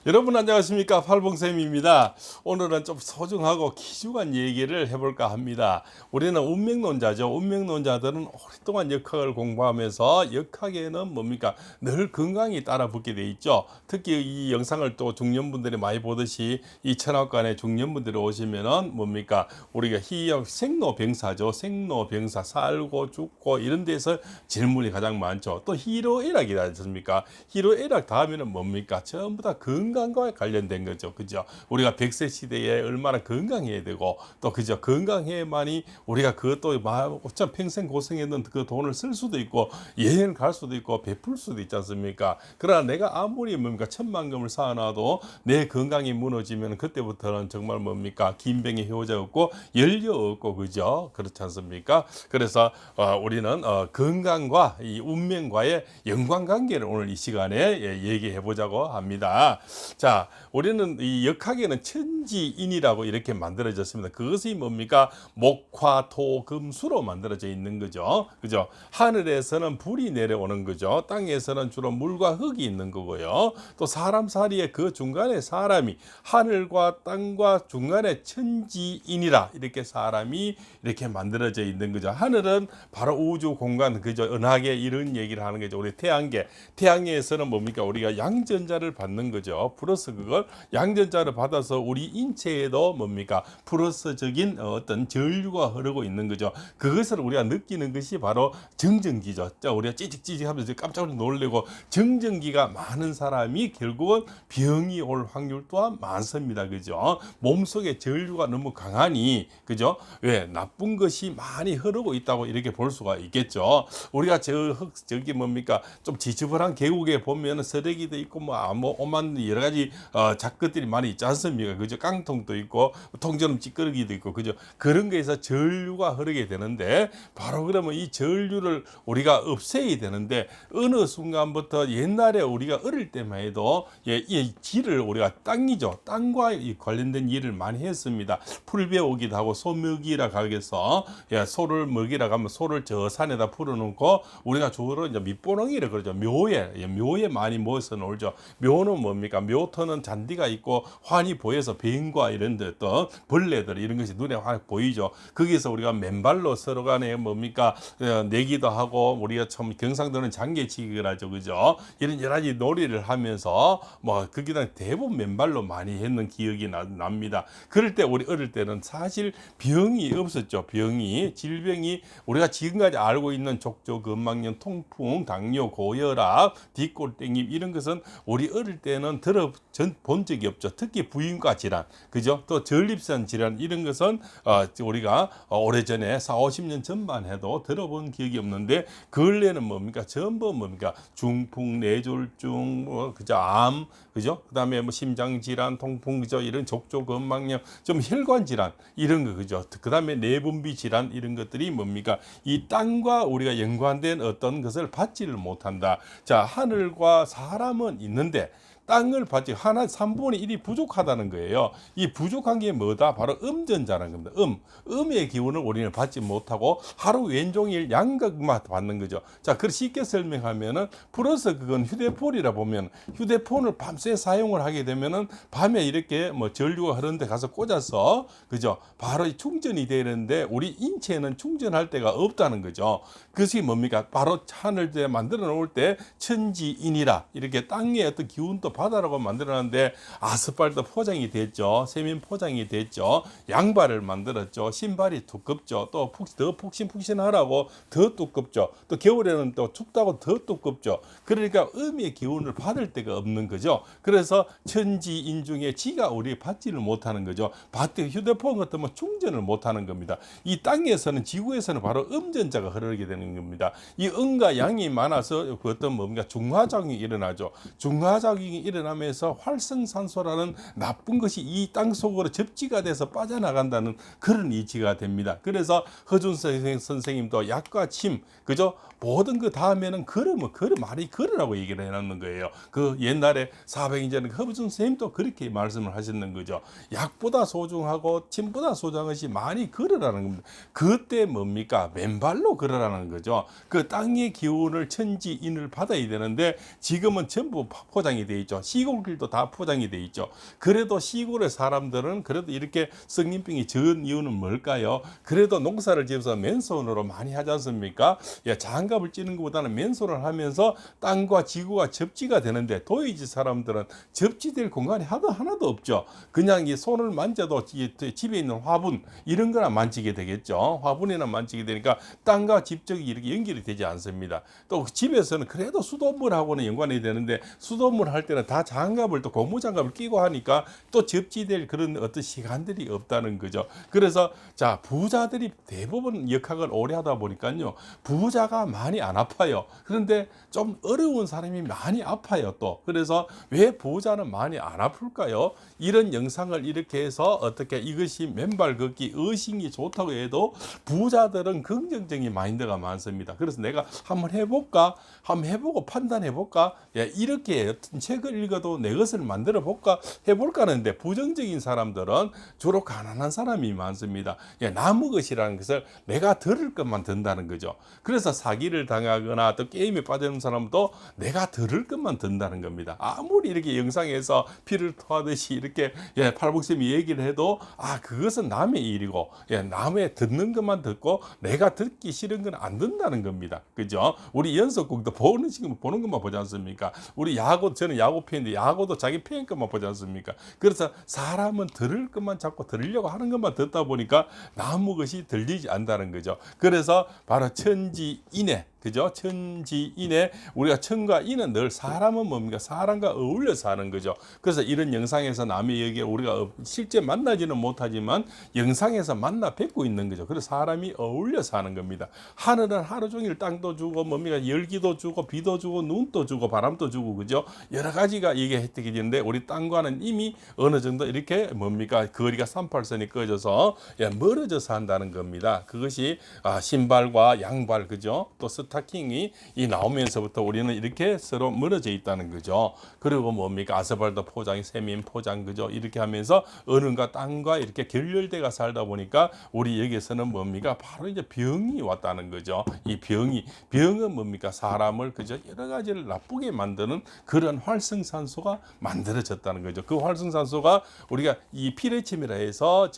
여러분 안녕하십니까, 팔봉쌤입니다. 오늘은 좀 소중하고 귀중한 얘기를 해볼까 합니다. 우리는 운명론자죠. 운명론자들은 오랫동안 역학을 공부하면서 역학에는 뭡니까, 늘 건강이 따라붙게 돼 있죠. 특히 이 영상을 또 중년분들이 많이 보듯이 이 천학관에 중년분들이 오시면은 뭡니까, 우리가 희역 생로병사죠. 생로병사, 살고 죽고 이런 데서 질문이 가장 많죠. 또 희로애락이지 않습니까? 희로애락 다음에는 뭡니까, 전부 다 건강과 관련된 거죠. 그죠? 우리가 100세 시대에 얼마나 건강해야 되고, 또 그죠? 건강해야만이 우리가 그것도 참 평생 고생했는 그 돈을 쓸 수도 있고, 여행을 갈 수도 있고, 베풀 수도 있지 않습니까? 그러나 내가 아무리 뭡니까, 천만금을 쌓아놔도 내 건강이 무너지면 그때부터는 정말 뭡니까, 긴병의 효자 없고, 연료 없고, 그죠? 그렇지 않습니까? 그래서 우리는 건강과 이 운명과의 연관관계를 오늘 이 시간에 얘기해 보자고 합니다. 자, 우리는 이 역학에는 천지인이라고 이렇게 만들어졌습니다. 그것이 뭡니까? 목화, 토, 금, 수로 만들어져 있는 거죠. 그죠? 하늘에서는 불이 내려오는 거죠. 땅에서는 주로 물과 흙이 있는 거고요. 또 사람 사이에 그 중간에 사람이, 하늘과 땅과 중간에 천지인이라 이렇게 사람이 이렇게 만들어져 있는 거죠. 하늘은 바로 우주 공간, 그죠? 은하계 이런 얘기를 하는 거죠. 우리 태양계, 태양계에서는 뭡니까? 우리가 양전자를 받는 거죠. 플러스 그걸 양전자를 받아서 우리 인체에도 뭡니까? 플러스적인 어떤 전류가 흐르고 있는 거죠. 그것을 우리가 느끼는 것이 바로 정전기죠. 자, 우리가 찌직찌직하면서 깜짝 놀래고, 정전기가 많은 사람이 결국은 병이 올 확률 또한 많습니다. 그죠? 몸속에 전류가 너무 강하니, 그죠? 왜? 나쁜 것이 많이 흐르고 있다고 이렇게 볼 수가 있겠죠. 우리가 저기 뭡니까, 좀 지저분한 계곡에 보면 쓰레기도 있고 뭐 오만 여러 가지 잡것들이 많이 있지 않습니까? 그죠? 깡통도 있고 통처럼 찌꺼기도 있고, 그죠? 그런 거에서 전류가 흐르게 되는데, 바로 그러면 이 전류를 우리가 없애야 되는데, 어느 순간부터 옛날에 우리가 어릴 때만 해도 이 질을 우리가 땅이죠. 땅과 관련된 일을 많이 했습니다. 풀 베오기도 하고 소먹이라 가겠어. 소를 먹이라 가면 소를 저 산에다 풀어놓고 우리가 주로 이제 밑보렁이를 그러죠. 묘에 많이 모여서 놀죠. 묘는 뭡니까? 묘터는 잔디가 있고 환히 보여서 뱀과 이런 어떤 벌레들 이런 것이 눈에 확 보이죠. 거기서 우리가 맨발로 서로 간에 뭡니까, 내기도 하고, 우리가 참 경상도는 장개치기를 하죠. 그죠? 이런 여러 가지 놀이를 하면서 뭐 거기다 대부분 맨발로 많이 했는 기억이 납니다. 그럴 때 우리 어릴 때는 사실 병이 없었죠. 질병이 우리가 지금까지 알고 있는 족저, 건망염, 통풍, 당뇨, 고혈압, 뒷골땡김 이런 것은 우리 어릴 때는 들어본 적이 없죠. 특히 부인과 질환, 그죠? 또 전립선 질환 이런 것은 우리가 오래전에 4, 50년 전만 해도 들어본 기억이 없는데, 근래는 뭡니까? 전부 뭡니까? 중풍, 뇌졸중, 그죠? 암, 그죠? 그다음에 뭐 심장 질환, 통풍, 그죠? 이런 족저, 건망염, 좀 혈관 질환 이런 거, 그죠? 그다음에 내분비 질환 이런 것들이 뭡니까? 이 땅과 우리가 연관된 어떤 것을 받지를 못한다. 자, 하늘과 사람은 있는데 땅을 받지 하나 3분의 1이 부족하다는 거예요. 이 부족한 게 뭐다? 바로 음전자라는 겁니다. 음의 기운을 우리는 받지 못하고 하루 왼종일 양극만 받는 거죠. 자, 그걸 쉽게 설명하면은, 플러스 그건 휴대폰이라 보면, 휴대폰을 밤새 사용을 하게 되면은 밤에 이렇게 뭐 전류가 흐르는데 가서 꽂아서, 그죠? 바로 충전이 되는데 우리 인체는 충전할 데가 없다는 거죠. 그것이 뭡니까? 바로 하늘에 만들어 놓을 때 천지인이라 이렇게 땅의 어떤 기운도 바다라고 만들어놨는데, 아스팔트 포장이 됐죠. 세면 포장이 됐죠. 양발을 만들었죠. 신발이 두껍죠. 또 더 푹신푹신하라고 더 두껍죠. 또 겨울에는 또 춥다고 더 두껍죠. 그러니까 음의 기운을 받을 데가 없는 거죠. 그래서 천지인 중에 지가 우리 받지를 못하는 거죠. 휴대폰 같으면 충전을 못하는 겁니다. 이 땅에서는, 지구에서는 바로 음전자가 흐르게 되는 겁니다. 이 음과 양이 많아서 그 어떤 뭡니까, 중화작용이 일어나죠. 중화작용이 일어나면서 활성산소라는 나쁜 것이 이 땅 속으로 접지가 돼서 빠져나간다는 그런 이치가 됩니다. 그래서 허준 선생님도 약과 침, 그죠? 모든 그 다음에는 많이 걸으라고 얘기를 해놓는 거예요. 그 옛날에 400년 전에 허준 선생님도 그렇게 말씀을 하셨는 거죠. 약보다 소중하고 침보다 소중한 것이 많이 걸으라는 겁니다. 그때 뭡니까? 맨발로 걸으라는 거죠. 그 땅의 기운을 천지인을 받아야 되는데 지금은 전부 포장이 돼 있죠. 시골길도 다 포장이 돼 있죠. 그래도 시골의 사람들은 그래도 이렇게 성인병이 적은 이유는 뭘까요? 그래도 농사를 지어서 맨손으로 많이 하지 않습니까? 예, 장갑을 찌는 것보다는 맨손을 하면서 땅과 지구가 접지가 되는데 도의지 사람들은 접지될 공간이 하나도 없죠. 그냥 이 손을 만져도 집에 있는 화분 이런 거나 만지게 되겠죠. 화분이나 만지게 되니까 땅과 직접이 이렇게 연결이 되지 않습니다. 또 집에서는 그래도 수돗물하고는 연관이 되는데 수돗물 할 때는 다 장갑을 또 고무장갑을 끼고 하니까 또 접지될 그런 어떤 시간들이 없다는 거죠. 그래서 자, 부자들이 대부분 역학을 오래 하다 보니까요. 부자가 많이 안 아파요. 그런데 좀 어려운 사람이 많이 아파요 또. 그래서 왜 부자는 많이 안 아플까요? 이런 영상을 이렇게 해서 어떻게 이것이 맨발 걷기 의식이 좋다고 해도 부자들은 긍정적인 마인드가 많습니다. 그래서 내가 한번 해볼까? 한번 해보고 판단해볼까? 예, 이렇게 어떤 책을 읽어도 내 것을 만들어 볼까? 해볼까 하는데 부정적인 사람들은 주로 가난한 사람이 많습니다. 예, 남의 것이라는 것을 내가 들을 것만 든다는 거죠. 그래서 사기를 당하거나 또 게임에 빠지는 사람도 내가 들을 것만 든다는 겁니다. 아무리 이렇게 영상에서 피를 토하듯이 이렇게 예, 팔복쌤이 얘기를 해도 그것은 남의 일이고 예, 남의 듣는 것만 듣고 내가 듣기 싫은 건 안 듣는다는 겁니다. 그죠? 우리 연속극도 보는 것만 보지 않습니까? 우리 저는 야구 팬인데 야구도 자기 팬 것만 보지 않습니까? 그래서 사람은 들을 것만 자꾸 들으려고 하는 것만 듣다 보니까 남의 것이 들리지 않는다는 거죠. 그래서 바로 천지인의 그죠? 천지인의 우리가 천과 인은 늘 사람은 뭡니까? 사람과 어울려 사는 거죠. 그래서 이런 영상에서 남의 얘기 우리가 실제 만나지는 못하지만 영상에서 만나 뵙고 있는 거죠. 그래서 사람이 어울려 사는 겁니다. 하늘은 하루 종일 땅도 주고 뭡니까? 열기도 주고 비도 주고 눈도 주고 바람도 주고 그죠? 여러 가지가 이게 혜택이 되는데 우리 땅과는 이미 어느 정도 이렇게 뭡니까? 거리가 38선이 꺼져서 멀어져서 한다는 겁니다. 그것이 신발과 양발 그죠? 또 스타킹이 나오면서부터 우리는 이렇게 서로 멀어져 있다는 거죠. 그리고 뭡니까? 아스팔트 포장이 세민 포장 그죠? 이렇게 하면서 어른과 땅과 이렇게 결렬돼가 살다 보니까 우리 여기서는 뭡니까? 바로 이제 병이 왔다는 거죠. 이 병은 뭡니까? 사람을 그죠? 여러 가지를 나쁘게 만드는 그런 활성산소가 만들어졌다는 거죠. 그 활성산소가 우리가 이 피레침이라 해서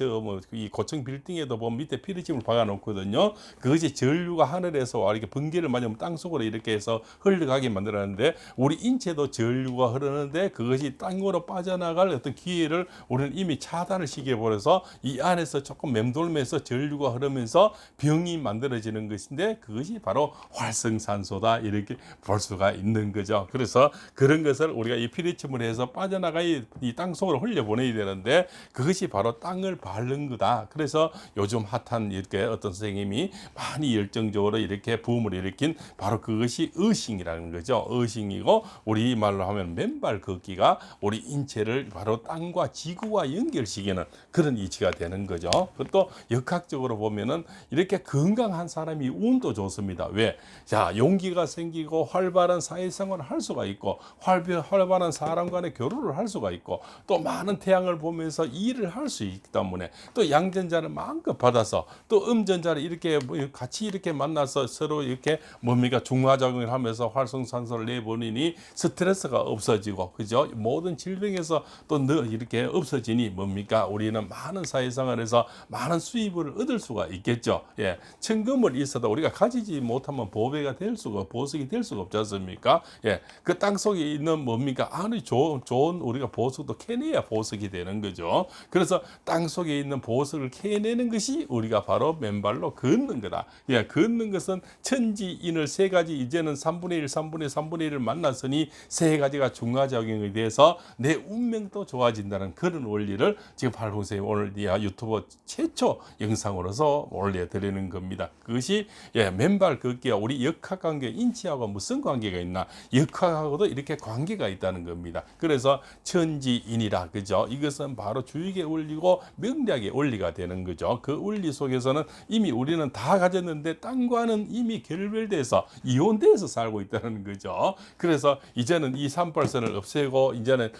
이 고층 빌딩에도 보면 밑에 피레침을 박아 놓거든요. 그것이 전류가 하늘에서 와 이렇게 번개를 맞으면 땅속으로 이렇게 해서 흘러가게 만들었는데 우리 인체도 전류가 흐르는데 그것이 땅으로 빠져나갈 어떤 기회를 우리는 이미 차단을 시켜버려서 이 안에서 조금 맴돌면서 전류가 흐르면서 병이 만들어지는 것인데 그것이 바로 활성산소다 이렇게 볼 수가 있는 거죠. 그래서 그런 것을 우리가 이 피리침을 해서 빠져나가 이 땅속으로 흘려보내야 되는데 그것이 바로 땅을 밟는 거다. 그래서 요즘 핫한 이렇게 어떤 선생님이 많이 열정적으로 이렇게 부음을 일으킨 바로 그것이 의식이라는 거죠. 의식이고 우리 말로 하면 맨발 걷기가 우리 인체를 바로 땅과 지구와 연결시키는 그런 이치가 되는 거죠. 그것도 역학적으로 보면은 이렇게 건강한 사람이 운도 좋습니다. 왜? 자, 용기가 생기고 활발한 사회생활을 할 수가 있고 활발한 사람 간의 교류를 할 수가 있고 또 많은 태양을 보면서 일을 할 수 있기 때문에 또 양전자를 마음껏 받아서 또 음전자를 이렇게 같이 이렇게 만나서 서로 이렇게 뭡니까 중화작용을 하면서 활성산소를 내보내니 스트레스가 없어지고 그죠? 모든 질병에서 또 이렇게 없어지니 뭡니까 우리는 많은 사회생활에서 많은 수입을 얻을 수가 있겠죠. 예, 천금을 있어도 우리가 가지지 못하면 보석이 될 수가 없지 않습니까? 예, 그 땅 속에 있는 뭡니까 아주 좋은 우리가 보석도 캐내야 보석이 되는 거죠. 그래서 땅 속에 있는 보석을 캐내는 것이 우리가 바로 맨발로 걷는 거다. 예, 걷는 것은 천지인을 세 가지 이제는 3분의 1, 3분의 3분의 1을 만났으니 세 가지가 중화작용이 돼서 내 운명도 좋아진다는 그런 원리를 지금 팔봉생이 오늘 유튜브 최초 영상으로서 올려드리는 겁니다. 그것이 맨발 걷기와 우리 역학관계 인체하고 무슨 관계가 있나 역학하고도 이렇게 관계가 있다는 겁니다. 그래서 천지인이라 그죠? 이것은 바로 주익의 원리고 명리학의 원리가 되는 거죠. 그 원리 속에서는 이미 우리는 다 가졌는데 땅과는 이미 결별돼서 이혼돼서 살고 있다는 거죠. 그래서 이제는 이 38선을 없애고 이제는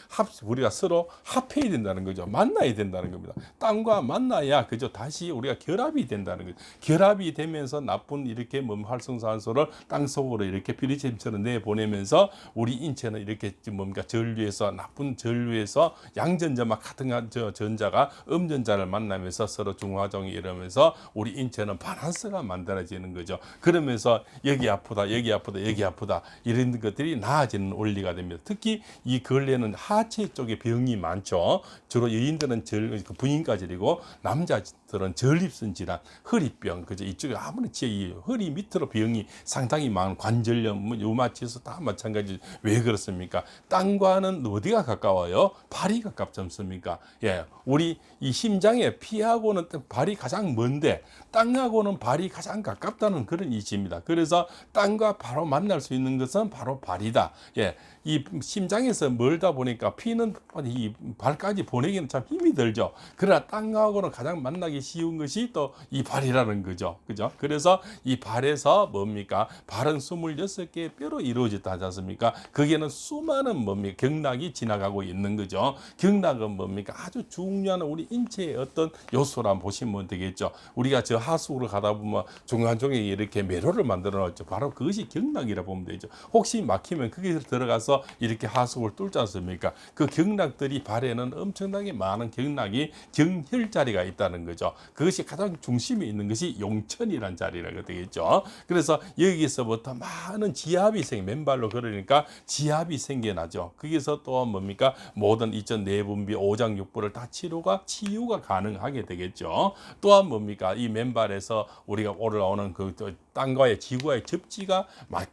우리가 서로 합해야 된다는 거죠. 만나야 된다는 겁니다. 땅과 만나야 그죠 다시 우리가 결합이 된다는 거죠. 결합이 되면서 나쁜 이렇게 활성산소를 땅 속으로 이렇게 비리처럼 내보내면서 우리 인체는 이렇게 뭔가 전류에서 나쁜 전류에서 양전자만 같은 전자가 음전자를 만나면서 서로 중화종이 이러면서 우리 인체는 바란스가 만들어지는 거죠. 그러면서 여기 아프다 여기 아프다 여기 아프다 이런 것들이 나아지는 원리가 됩니다. 특히 이 근래는 하체 쪽에 병이 많죠. 주로 여인들은 부인과질이고 남자들은 전립선 질환, 허리병, 그죠? 이쪽에 아무리 이 허리 밑으로 병이 상당히 많은 관절염, 류마티스 다 마찬가지. 왜 그렇습니까? 땅과는 어디가 가까워요? 발이 가깝지 않습니까? 예, 우리 이 심장에 피하고는 발이 가장 먼데 땅하고는 발이 가장 가깝다는 그런 이치입니다. 그래서 땅과 바로 만날 수 있는 것은 바로 발이다. 예, 이 심장에서 멀다 보니까 피는 이 발까지 보내기는 참 힘이 들죠. 그러나 땅하고는 가장 만나기 쉬운 것이 또 이 발이라는 거죠. 그죠? 그래서 이 발에서 뭡니까? 발은 26개의 뼈로 이루어졌다 하지 않습니까? 거기에는 수많은 뭡니까? 경락이 지나가고 있는 거죠. 경락은 뭡니까? 아주 중요한 우리 인체의 어떤 요소라 보시면 되겠죠. 우리가 저 하수구를 가다 보면 중간중간에 이렇게 매로를 만들어 놨죠. 바로 그것이 경락이라 보면 되죠. 혹시 막히면 거기서 들어가서 이렇게 하수구를 뚫지 않습니까? 그 경락들이 발에는 엄청나게 많은 경락이 정혈 자리가 있다는 거죠. 그것이 가장 중심에 있는 것이 용천이라는 자리라고 되겠죠. 그래서 여기서부터 많은 지압이 맨발로 걸으니까 지압이 생겨나죠. 거기서 또 뭡니까? 모든 이전 내분비, 오장육부를 다 치유가 가능하게 되겠죠. 또한 뭡니까? 이 맨발에서 우리가 올라오는 그 땅과의 지구와의 접지가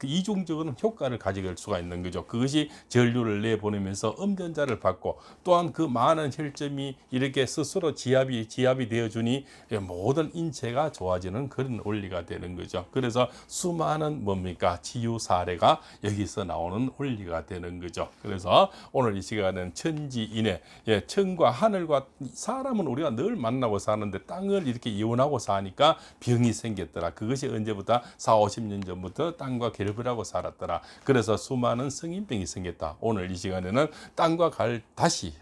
이중적인 효과를 가질 수가 있는 거죠. 그것이 전류를 내보내면서 음전자를 받고 또한 그 많은 혈점이 이렇게 스스로 지압이 되어주니 모든 인체가 좋아지는 그런 원리가 되는 거죠. 그래서 수많은 뭡니까? 치유 사례가 여기서 나오는 원리가 되는 거죠. 그래서 오늘 이 시간은 천지인의 천과 하늘과 사람은 우리가 늘 만나고 사는데 땅을 이렇게 이혼하고 사니까 병이 생겼더라. 그것이 언제부터 40-50년 전부터 땅과 결별하고 살았더라. 그래서 수많은 성인병이 생겼다. 오늘 이 시간에는 땅과 다시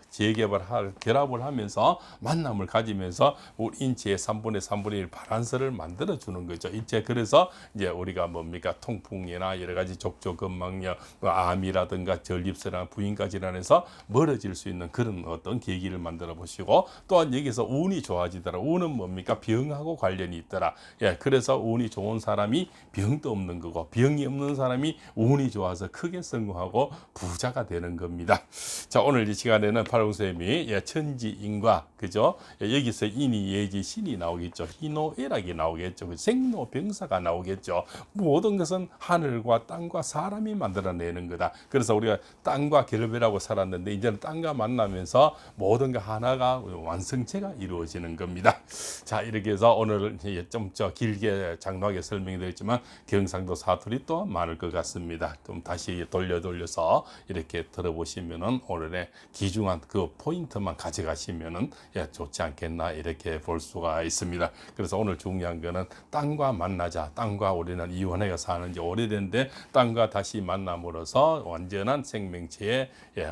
결합을 하면서 만남을 가지면서 우리 인체의 3분의 3분의 1 바란스를 만들어 주는 거죠. 인체 그래서 이제 우리가 뭡니까 통풍이나 여러 가지 족저근막염, 암이라든가 전립선이나 부인과 질환에서 멀어질 수 있는 그런 어떤 계기를 만들어 보시고 또한 여기서 운이 좋아지더라. 운은 뭡니까 병하고 관련이 있더라. 예, 그래서 운이 좋은 사람이 병도 없는 거고 병이 없는 사람이 운이 좋아서 크게 성공하고 부자가 되는 겁니다. 자, 오늘 이 시간에는 팔봉쌤이 천지인과 그죠? 여기서 인이 예지 신이 나오겠죠. 희노애락이 나오겠죠. 생로병사가 나오겠죠. 모든 것은 하늘과 땅과 사람이 만들어내는 거다. 그래서 우리가 땅과 결별하고 살았는데 이제는 땅과 만나면서 모든 것 하나가 완성체가 이루어지는 겁니다. 자, 이렇게 해서 오늘 좀 길게 장로하게 설명이 되었지만 경상도 사투리 또 많을 것 같습니다. 좀 다시 돌려서 이렇게 들어보시면은 오늘의 귀중한 그 포인트만 가져가시면은 좋지 않겠나 이렇게 볼 수가 있습니다. 그래서 오늘 중요한 거는 땅과 만나자. 땅과 우리는 이혼해가 사는 지 오래된데 땅과 다시 만남으로써 완전한 생명체의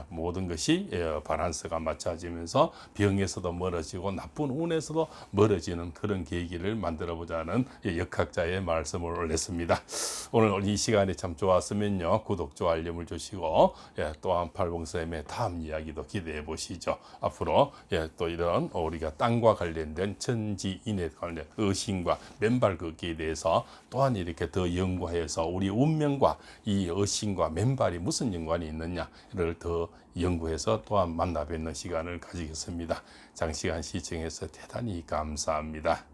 모든 것이 바란스가 맞춰지면서 병에서도 멀어지고 나쁜 운에서도 멀어지는 그런 계기를 만들어 보자는 역학자의 말씀을 올렸습니다. 오늘 이 시간이 참 좋았으면요 구독, 좋아요, 알림을 주시고 또한 팔봉쌤의 다음 이야기도 기대해 보시죠. 앞으로 또 이런 우리가 땅과 관련된 천지인에 관련 의신과 맨발 걷기에 대해서 또한 이렇게 더 연구해서 우리 운명과 이 의신과 맨발이 무슨 연관이 있느냐를 더 연구해서 또한 만나 뵙는 시간을 가지겠습니다. 장시간 시청해서 대단히 감사합니다.